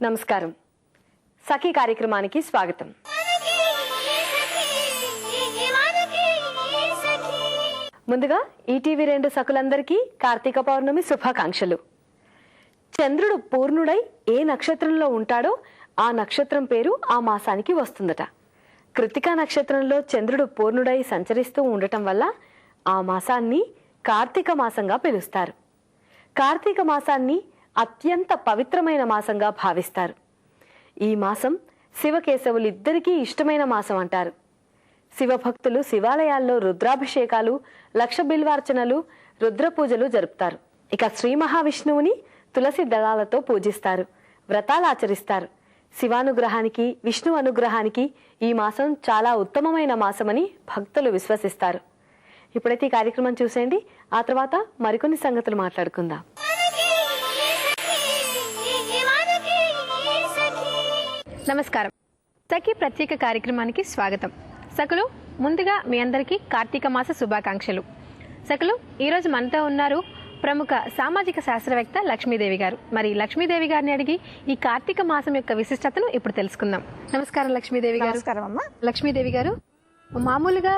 నమస్కారం. సఖీ కార్యక్రమానికి స్వాగతం. ముందుగా ఈటీవీ2 సఖులందరికీ కార్తీక పౌర్ణమి శుభాకాంక్షలు. చంద్రుడు పూర్ణుడై ఏ నక్షత్రంలో ఉంటాడో ఆ నక్షత్రం పేరు ఆ మాసానికి వస్తుందట. కృత్తికా నక్షత్రంలో చంద్రుడు పూర్ణుడై సంచరిస్తూ ఉండటం వల్ల ఆ మాసాన్ని కార్తీక మాసంగా పిలుస్తారు. కార్తీక మాసాన్ని అత్యంత పవిత్రమైన మాసంగా భావిస్తారు. ఈ మాసం శివకేశవులిద్దరికీ ఇష్టమైన మాసం అంటారు. శివభక్తులు శివాలయాల్లో రుద్రాభిషేకాలు, లక్ష బిల్వార్చనలు, రుద్ర పూజలు జరుపుతారు. ఇక శ్రీ మహావిష్ణువుని తులసి దళాలతో పూజిస్తారు, వ్రతాలు ఆచరిస్తారు. శివానుగ్రహానికి, విష్ణు అనుగ్రహానికి ఈ మాసం చాలా ఉత్తమమైన మాసమని భక్తులు విశ్వసిస్తారు. ఇప్పుడైతే ఈ కార్యక్రమం చూసేయండి. ఆ తర్వాత మరికొన్ని సంగతులు మాట్లాడుకుందాం. నమస్కారం. సఖీ ప్రత్యేక కార్యక్రమానికి స్వాగతం. సఖులు, ముందుగా మీ అందరికీ కార్తీక మాస శుభాకాంక్షలు. సఖులు, ఈరోజు మనతో ఉన్నారు ప్రముఖ సామాజిక శాస్త్రవేత్త లక్ష్మీదేవి గారు. మరి లక్ష్మీదేవి గారిని అడిగి ఈ కార్తీక మాసం యొక్క విశిష్టతను ఇప్పుడు తెలుసుకుందాం. నమస్కారం లక్ష్మీదేవి గారు. నమస్కారం అమ్మా. లక్ష్మీదేవి గారు, మామూలుగా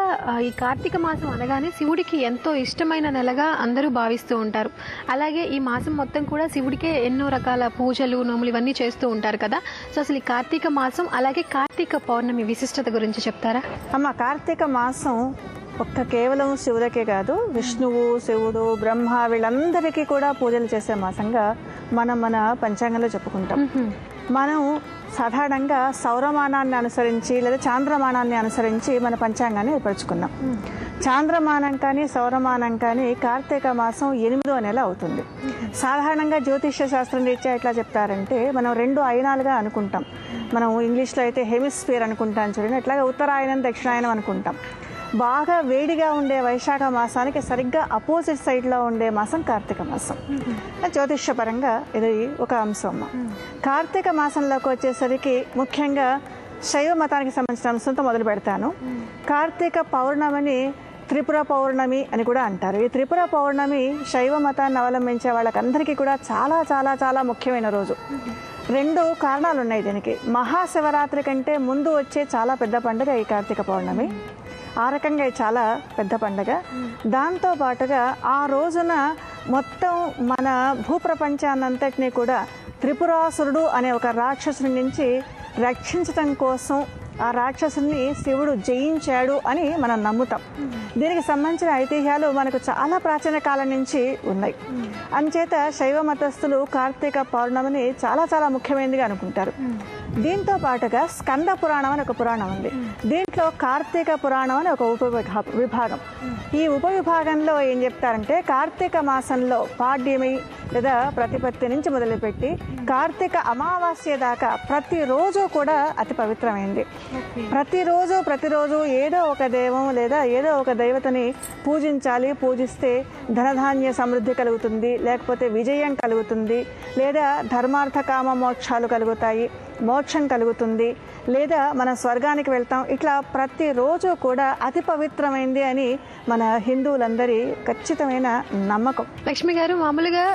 ఈ కార్తీక మాసం అనగానే శివుడికి ఎంతో ఇష్టమైన నెలగా అందరూ భావిస్తూ ఉంటారు. అలాగే ఈ మాసం మొత్తం కూడా శివుడికే ఎన్నో రకాల పూజలు, నోములు ఇవన్నీ చేస్తూ ఉంటారు కదా. సో అసలు ఈ కార్తీక మాసం అలాగే కార్తీక పౌర్ణమి విశిష్టత గురించి చెప్తారా? అమ్మ, కార్తీక మాసం కేవలం శివులకే కాదు, విష్ణువు, శివుడు, బ్రహ్మ వీళ్ళందరికీ కూడా పూజలు చేసే మాసంగా మన పంచాంగంలో చెప్పుకుంటాం. మనం సాధారణంగా సౌరమానాన్ని అనుసరించి లేదా చాంద్రమానాన్ని అనుసరించి మన పంచాంగాన్ని ఏర్పరచుకున్నాం. చాంద్రమానం కానీ సౌరమానం కానీ కార్తీక మాసం 8వ నెల అవుతుంది. సాధారణంగా జ్యోతిష్య శాస్త్రం రీత్యా ఎట్లా చెప్తారంటే, మనం 2 అయనాలుగా అనుకుంటాం. మనం ఇంగ్లీష్లో అయితే హెమిస్ఫియర్ అనుకుంటాం చూడండి, అట్లాగే ఉత్తరాయణం దక్షిణాయనం అనుకుంటాం. బాగా వేడిగా ఉండే వైశాఖ మాసానికి సరిగ్గా అపోజిట్ సైడ్లో ఉండే మాసం కార్తీక మాసం. జ్యోతిష్యపరంగా ఇది ఒక అంశం. కార్తీక మాసంలోకి వచ్చేసరికి ముఖ్యంగా శైవ మతానికి సంబంధించిన అంశంతో మొదలు పెడతాను. కార్తీక పౌర్ణమిని త్రిపుర పౌర్ణమి అని కూడా అంటారు. ఈ త్రిపుర పౌర్ణమి శైవ మతాన్ని అవలంబించే వాళ్ళకందరికీ కూడా చాలా చాలా చాలా ముఖ్యమైన రోజు. 2 కారణాలు ఉన్నాయి దీనికి. మహాశివరాత్రి కంటే ముందు వచ్చే చాలా పెద్ద పండుగ ఈ కార్తీక పౌర్ణమి. ఆ రకంగా చాలా పెద్ద పండుగ. దాంతో పాటుగా ఆ రోజున మొత్తం మన భూప్రపంచాన్నంతటినీ కూడా త్రిపురాసురుడు అనే ఒక రాక్షసుని నుంచి రక్షించటం కోసం ఆ రాక్షసుని శివుడు జయించాడు అని మనం నమ్ముతాం. దీనికి సంబంధించిన ఐతిహ్యాలు మనకు చాలా ప్రాచీన కాలం నుంచి ఉన్నాయి. అందుచేత శైవ మతస్థులు కార్తీక పౌర్ణమిని చాలా చాలా ముఖ్యమైనదిగా అనుకుంటారు. దీంతో పాటుగా స్కంద పురాణం అని ఒక పురాణం ఉంది. దీంట్లో కార్తీక పురాణం అని ఒక విభాగం. ఈ ఉపవిభాగంలో ఏం చెప్తారంటే, కార్తీక మాసంలో పాడ్యమి లేదా ప్రతిపత్తి నుంచి మొదలుపెట్టి కార్తీక అమావాస్య దాకా ప్రతిరోజు కూడా అతి పవిత్రమైంది. ప్రతిరోజు ఏదో ఒక దైవం లేదా ఏదో ఒక దైవతని పూజించాలి. పూజిస్తే ధనధాన్య సమృద్ధి కలుగుతుంది, లేకపోతే విజయం కలుగుతుంది, లేదా ధర్మార్థ కామ మోక్షాలు కలుగుతాయి, మోక్షం కలుగుతుంది, లేదా మన స్వర్గానికి వెళ్తాం. ఇట్లా ప్రతిరోజు కూడా అతి పవిత్రమైంది అని మన హిందువులందరి ఖచ్చితమైన నమ్మకం. లక్ష్మి గారు, మామూలుగా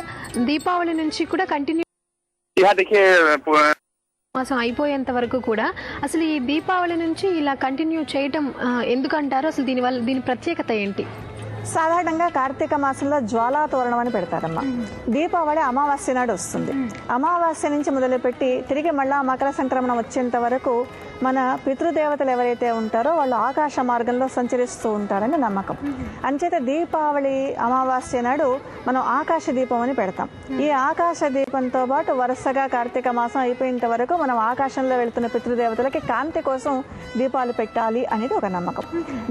దీపావళి నుంచి కూడా కంటిన్యూ మాసం అయిపోయేంత వరకు కూడా అసలు ఈ దీపావళి నుంచి ఇలా కంటిన్యూ చేయటం ఎందుకంటారు? అసలు దీని ప్రత్యేకత ఏంటి? సాధారణంగా కార్తీక మాసంలో జ్వాలా తోరణం అని పెడతారమ్మా. దీపావళి అమావాస్య నాడు వస్తుంది. అమావాస్య నుంచి మొదలుపెట్టి తిరిగి మళ్ళా మకర సంక్రమణం వచ్చేంత వరకు మన పితృదేవతలు ఎవరైతే ఉంటారో వాళ్ళు ఆకాశ మార్గంలో సంచరిస్తూ ఉంటారని నమ్మకం. అంచేత దీపావళి అమావాస్య నాడు మనం ఆకాశ దీపం అని పెడతాం. ఈ ఆకాశ దీపంతో పాటు వరుసగా కార్తీక మాసం అయిపోయేంత వరకు మనం ఆకాశంలో వెళుతున్న పితృదేవతలకి కాంతి కోసం దీపాలు పెట్టాలి అనేది ఒక నమ్మకం.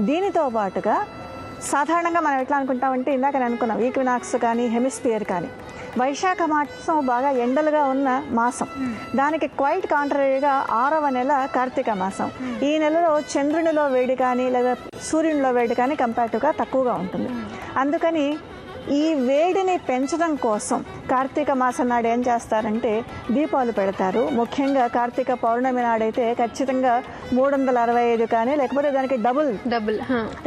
దీనితో పాటుగా సాధారణంగా మనం ఎట్లా అనుకుంటామంటే, ఇందాక నేను అనుకున్నాం ఈక్వినాక్స్ కానీ హెమిస్ఫియర్ కానీ, వైశాఖ మాసం బాగా ఎండలుగా ఉన్న మాసం. దానికి క్వైట్ కాంట్రరీగా 6వ నెల కార్తీక మాసం. ఈ నెలలో చంద్రునిలో వేడి కానీ లేదా సూర్యునిలో వేడి కానీ కంపారిటివ్గా తక్కువగా ఉంటుంది. అందుకని ఈ వేడిని పెంచడం కోసం కార్తీక మాసం నాడు ఏం చేస్తారంటే దీపాలు పెడతారు. ముఖ్యంగా కార్తీక పౌర్ణమి నాడైతే ఖచ్చితంగా 365 కానీ లేకపోతే దానికి డబుల్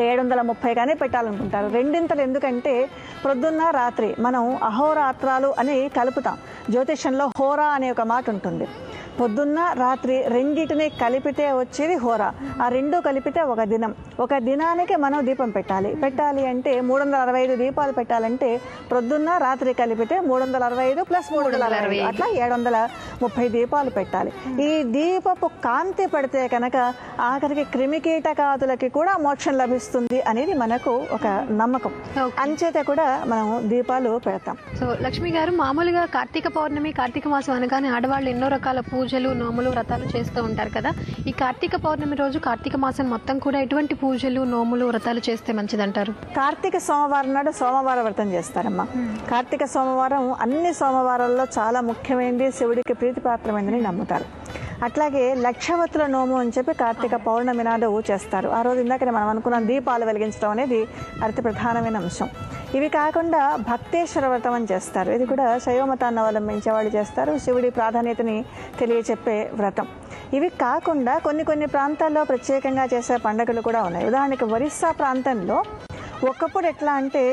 730 కానీ పెట్టాలనుకుంటారు. రెండింతలు. ఎందుకంటే ప్రొద్దున్న రాత్రి మనం అహోరాత్రాలు అని కలుపుతాం. జ్యోతిష్యంలో హోరా అనే ఒక మాట ఉంటుంది. పొద్దున్న రాత్రి రెండింటిని కలిపితే వచ్చేది హోర. ఆ రెండు కలిపితే ఒక దినం. ఒక దినానికి మనం దీపం పెట్టాలి అంటే 365 దీపాలు పెట్టాలంటే పొద్దున్న రాత్రి కలిపితే 365 ప్లస్ 360 అట్లా 730 దీపాలు పెట్టాలి. ఈ దీపపు కాంతి పడితే కనుక ఆఖరికి క్రిమికీటకాదులకి కూడా మోక్షం లభిస్తుంది అనేది మనకు ఒక నమ్మకం. అంచేత కూడా మనం దీపాలు పెడతాం. సో లక్ష్మి గారు, మామూలుగా కార్తీక పౌర్ణమి, కార్తీక మాసం అనగానే ఆడవాళ్ళు ఎన్నో రకాల పూజలు, నోములు, వ్రతాలు చేస్తూ ఉంటారు కదా. ఈ కార్తీక పౌర్ణమి రోజు, కార్తీక మాసం మొత్తం కూడా ఎటువంటి పూజలు, నోములు, వ్రతాలు చేస్తే మంచిదంటారు? కార్తీక సోమవారం నాడు సోమవార వ్రతం చేస్తారమ్మా. కార్తీక సోమవారం అన్ని సోమవారాల్లో చాలా ముఖ్యమైనది, శివుడికి ప్రీతిపాత్రమైనదని నమ్ముతారు. అట్లాగే లక్షవతుల నోము అని చెప్పి కార్తీక పౌర్ణమి నాడు చేస్తారు. ఆ రోజు ఇందాకనే మనం అనుకున్న దీపాలు వెలిగించడం అనేది అతి ప్రధానమైన అంశం. ఇవి కాకుండా భక్తేశ్వర వ్రతం అని చేస్తారు. ఇది కూడా శైవ మతాన్ని అవలంబించే వాళ్ళు చేస్తారు. శివుడి ప్రాధాన్యతని తెలియచెప్పే వ్రతం. ఇవి కాకుండా కొన్ని ప్రాంతాల్లో ప్రత్యేకంగా చేసే పండుగలు కూడా ఉన్నాయి. ఉదాహరణకి ఒరిస్సా ప్రాంతంలో ఒకప్పుడు ఎట్లా అంటే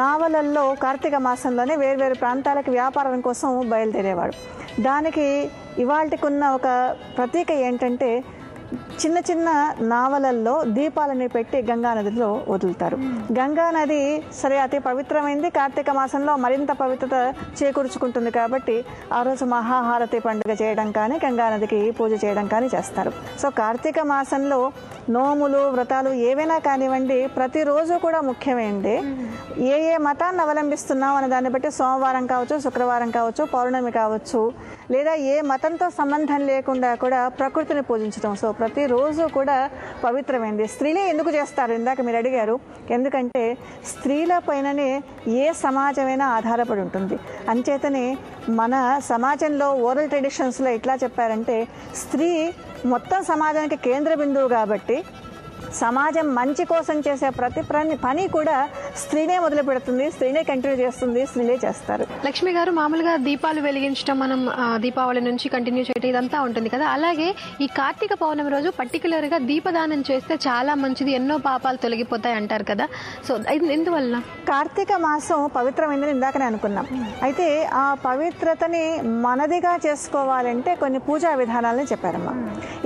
నావలల్లో కార్తీక మాసంలోనే వేర్వేరు ప్రాంతాలకు వ్యాపారం కోసం బయలుదేరేవాడు. దానికి ఇవాళకున్న ఒక ప్రతీక ఏంటంటే చిన్న చిన్న నావలల్లో దీపాలని పెట్టి గంగా నదిలో వదులుతారు. గంగా నది సరే అతి పవిత్రమైంది, కార్తీక మాసంలో మరింత పవిత్రత చేకూర్చుకుంటుంది కాబట్టి ఆ రోజు మహాహారతి పండుగ చేయడం కానీ, గంగా నదికి పూజ చేయడం కానీ చేస్తారు. సో కార్తీక మాసంలో నోములు, వ్రతాలు ఏవైనా కానివ్వండి, ప్రతిరోజు కూడా ముఖ్యమైనది. ఏ మతాన్ని అవలంబిస్తున్నాం అనే దాన్ని బట్టి సోమవారం కావచ్చు, శుక్రవారం కావచ్చు, పౌర్ణమి కావచ్చు, లేదా ఏ మతంతో సంబంధం లేకుండా కూడా ప్రకృతిని పూజించడం. సో ప్రతిరోజు కూడా పవిత్రమైంది. స్త్రీలే ఎందుకు చేస్తారు ఇందాక మీరు అడిగారు. ఎందుకంటే స్త్రీల పైననే ఏ సమాజమైనా ఆధారపడి ఉంటుంది. అంచేతనే మన సమాజంలో ఓరల్ ట్రెడిషన్స్లో ఎట్లా చెప్పారంటే స్త్రీ మొత్తం సమాజానికి కేంద్ర బిందువు కాబట్టి సమాజం మంచి కోసం చేసే ప్రతి పని కూడా స్త్రీనే మొదలు పెడుతుంది, స్త్రీనే కంటిన్యూ చేస్తుంది, స్త్రీలే చేస్తారు. లక్ష్మి గారు, మామూలుగా దీపాలు వెలిగించడం మనం దీపావళి నుంచి కంటిన్యూ చేయడం ఇదంతా ఉంటుంది కదా. అలాగే ఈ కార్తీక పౌర్ణమి రోజు పర్టికులర్ గా దీపదానం చేస్తే చాలా మంచిది, ఎన్నో పాపాలు తొలగిపోతాయి అంటారు కదా. సో ఎందువల్ల? కార్తీక మాసం పవిత్రమైందని ఇందాకనే అనుకున్నాం. అయితే ఆ పవిత్రతని మనదిగా చేసుకోవాలంటే కొన్ని పూజా విధానాలని చెప్పారమ్మా.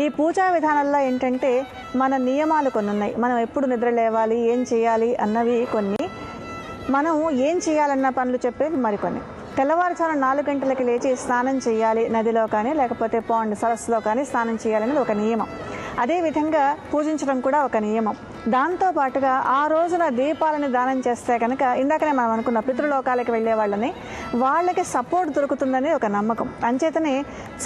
ఈ పూజా విధానాల్లో ఏంటంటే మన నియమాలు కొన్ని ఉన్నాయి. మనం ఎప్పుడు నిద్ర లేవాలి, ఏం చేయాలి అన్నవి కొన్ని, మనం ఏం చేయాలన్న పనులు చెప్పేవి మరికొన్ని. తెల్లవారుజామున 4 గంటలకి లేచి స్నానం చేయాలి, నదిలో కానీ లేకపోతే పాండ్ సరస్సులో కానీ స్నానం చేయాలనేది ఒక నియమం. అదేవిధంగా పూజించడం కూడా ఒక నియమం. దాంతోపాటుగా ఆ రోజున దీపాలని దానం చేస్తే కనుక ఇందాకనే మనం అనుకున్న పితృలోకాలకు వెళ్ళే వాళ్ళకి సపోర్ట్ దొరుకుతుందని ఒక నమ్మకం. అంచేతనే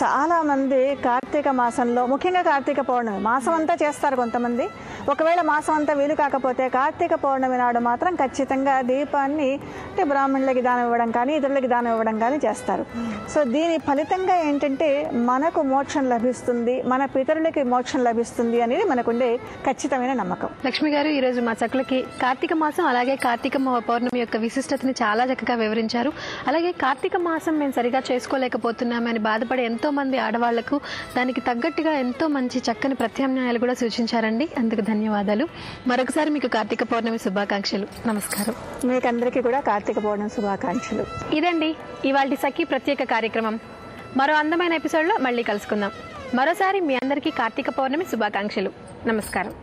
చాలామంది కార్తీక మాసంలో, ముఖ్యంగా కార్తీక పౌర్ణమి మాసం అంతా చేస్తారు కొంతమంది. ఒకవేళ మాసం అంతా వీలు కాకపోతే కార్తీక పౌర్ణమి నాడు మాత్రం ఖచ్చితంగా దీపాన్ని అంటే బ్రాహ్మణులకి దానం ఇవ్వడం కానీ, ఇతరులకి దానం ఇవ్వడం కానీ చేస్తారు. సో దీని ఫలితంగా ఏంటంటే మనకు మోక్షం లభిస్తుంది, మన పితరులకి మోక్షం లభిస్తుంది అనేది మనకుండే ఖచ్చితమైన నమ్మకం. లక్ష్మి గారు, ఈరోజు మా చక్కలకి కార్తీక మాసం అలాగే కార్తీక పౌర్ణమి యొక్క విశిష్టతని చాలా చక్కగా వివరించారు. అలాగే కార్తీక మాసం మేము సరిగా చేసుకోలేకపోతున్నామని బాధపడే ఎంతో మంది ఆడవాళ్లకు దానికి తగ్గట్టుగా ఎంతో మంచి చక్కని ప్రత్యామ్నాయాలు కూడా సూచించారండి. అందుకు ధన్యవాదాలు. మరొకసారి మీకు కార్తీక పౌర్ణమి శుభాకాంక్షలు. నమస్కారం. మీకు అందరికీ కూడా కార్తీక పౌర్ణమి శుభాకాంక్షలు. ఇదండి ఇవాల్టి సఖి ప్రత్యేక కార్యక్రమం. మరో అందమైన ఎపిసోడ్లో మళ్ళీ కలుసుకుందాం. మరోసారి మీ అందరికీ కార్తీక పౌర్ణమి శుభాకాంక్షలు. నమస్కారం.